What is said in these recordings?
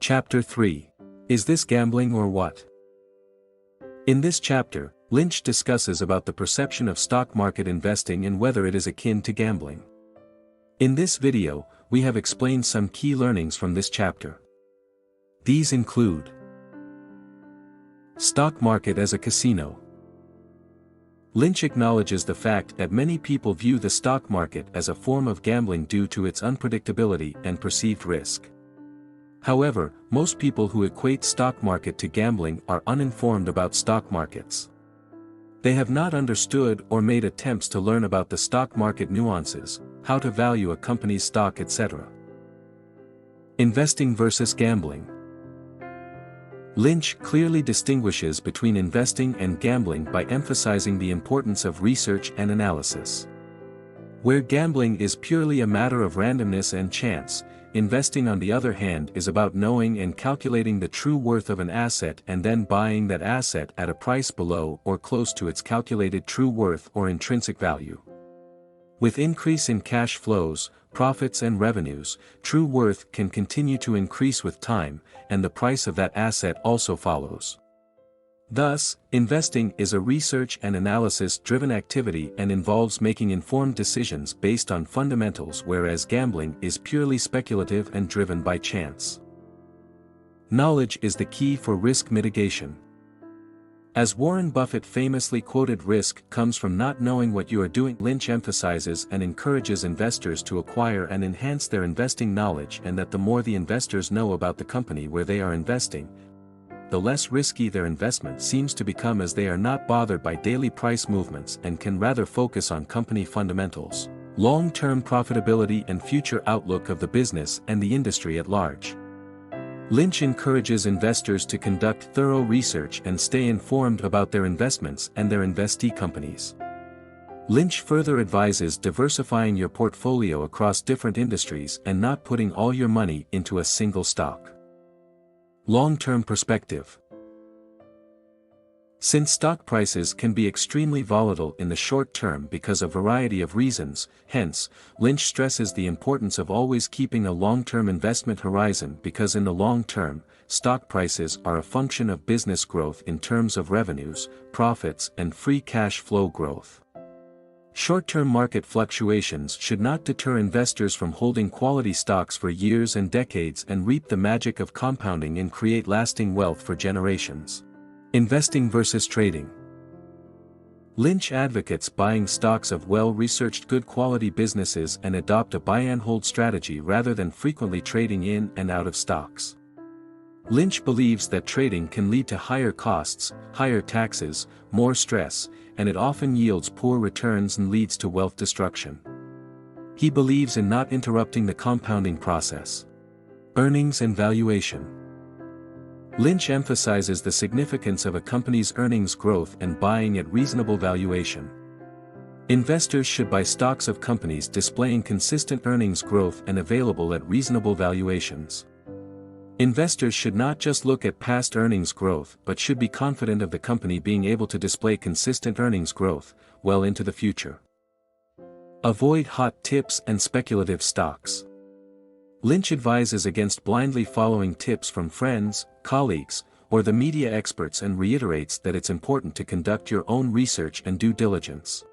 Chapter 3. Is this gambling or what? In this chapter, Lynch discusses about the perception of stock market investing and whether it is akin to gambling. In this video, we have explained some key learnings from this chapter. These include: stock market as a casino. Lynch acknowledges the fact that many people view the stock market as a form of gambling due to its unpredictability and perceived risk. However, most people who equate stock market to gambling are uninformed about stock markets. They have not understood or made attempts to learn about the stock market nuances, how to value a company's stock, etc. Investing versus gambling. Lynch clearly distinguishes between investing and gambling by emphasizing the importance of research and analysis. Where gambling is purely a matter of randomness and chance, investing on the other hand is about knowing and calculating the true worth of an asset and then buying that asset at a price below or close to its calculated true worth or intrinsic value. With increase in cash flows, profits and revenues, true worth can continue to increase with time, and the price of that asset also follows. Thus, investing is a research and analysis-driven activity and involves making informed decisions based on fundamentals, whereas gambling is purely speculative and driven by chance. Knowledge is the key for risk mitigation. As Warren Buffett famously quoted, "Risk comes from not knowing what you are doing." Lynch emphasizes and encourages investors to acquire and enhance their investing knowledge, and that the more the investors know about the company where they are investing, the less risky their investment seems to become, as they are not bothered by daily price movements and can rather focus on company fundamentals, long-term profitability and future outlook of the business and the industry at large. Lynch encourages investors to conduct thorough research and stay informed about their investments and their investee companies. Lynch further advises diversifying your portfolio across different industries and not putting all your money into a single stock. Long-term perspective. Since stock prices can be extremely volatile in the short term because of a variety of reasons, hence, Lynch stresses the importance of always keeping a long-term investment horizon, because in the long term, stock prices are a function of business growth in terms of revenues, profits and free cash flow growth. Short-term market fluctuations should not deter investors from holding quality stocks for years and decades and reap the magic of compounding and create lasting wealth for generations. Investing versus trading. Lynch advocates buying stocks of well-researched good-quality businesses and adopt a buy-and-hold strategy rather than frequently trading in and out of stocks. Lynch believes that trading can lead to higher costs, higher taxes, more stress, and it often yields poor returns and leads to wealth destruction. He believes in not interrupting the compounding process. Earnings and valuation. Lynch emphasizes the significance of a company's earnings growth and buying at reasonable valuation. Investors should buy stocks of companies displaying consistent earnings growth and available at reasonable valuations. Investors should not just look at past earnings growth but should be confident of the company being able to display consistent earnings growth well into the future. Avoid hot tips and speculative stocks. Lynch advises against blindly following tips from friends, colleagues, or the media experts and reiterates that it's important to conduct your own research and due diligence.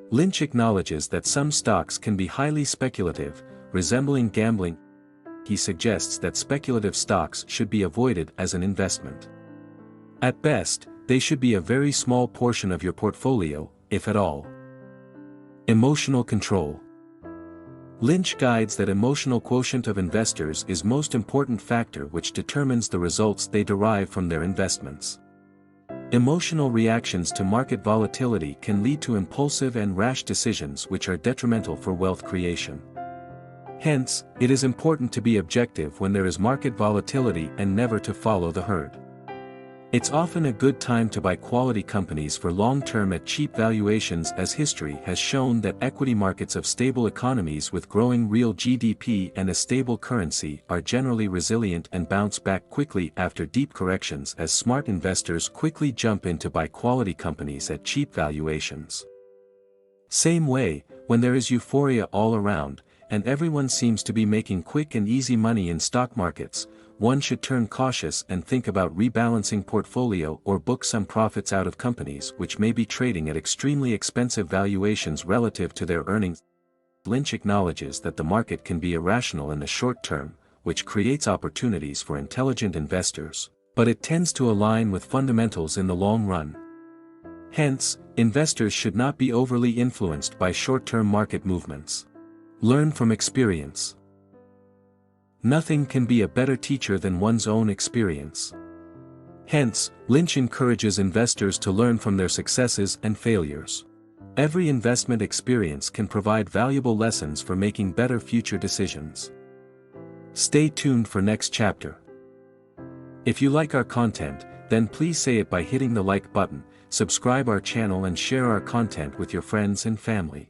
Lynch acknowledges that some stocks can be highly speculative, resembling gambling. He suggests that speculative stocks should be avoided as an investment. At best, they should be a very small portion of your portfolio, if at all. Emotional control. Lynch guides that emotional quotient of investors is most important factor which determines the results they derive from their investments. Emotional reactions to market volatility can lead to impulsive and rash decisions which are detrimental for wealth creation. Hence, it is important to be objective when there is market volatility and never to follow the herd. It's often a good time to buy quality companies for long-term at cheap valuations, as history has shown that equity markets of stable economies with growing real GDP and a stable currency are generally resilient and bounce back quickly after deep corrections, as smart investors quickly jump in to buy quality companies at cheap valuations. Same way, when there is euphoria all around, and everyone seems to be making quick and easy money in stock markets, one should turn cautious and think about rebalancing portfolio or book some profits out of companies which may be trading at extremely expensive valuations relative to their earnings. Lynch acknowledges that the market can be irrational in the short term, which creates opportunities for intelligent investors, but it tends to align with fundamentals in the long run. Hence, investors should not be overly influenced by short-term market movements. Learn from experience. Nothing can be a better teacher than one's own experience. Hence, Lynch encourages investors to learn from their successes and failures. Every investment experience can provide valuable lessons for making better future decisions. Stay tuned for next chapter. If you like our content, then please say it by hitting the like button, subscribe our channel and share our content with your friends and family.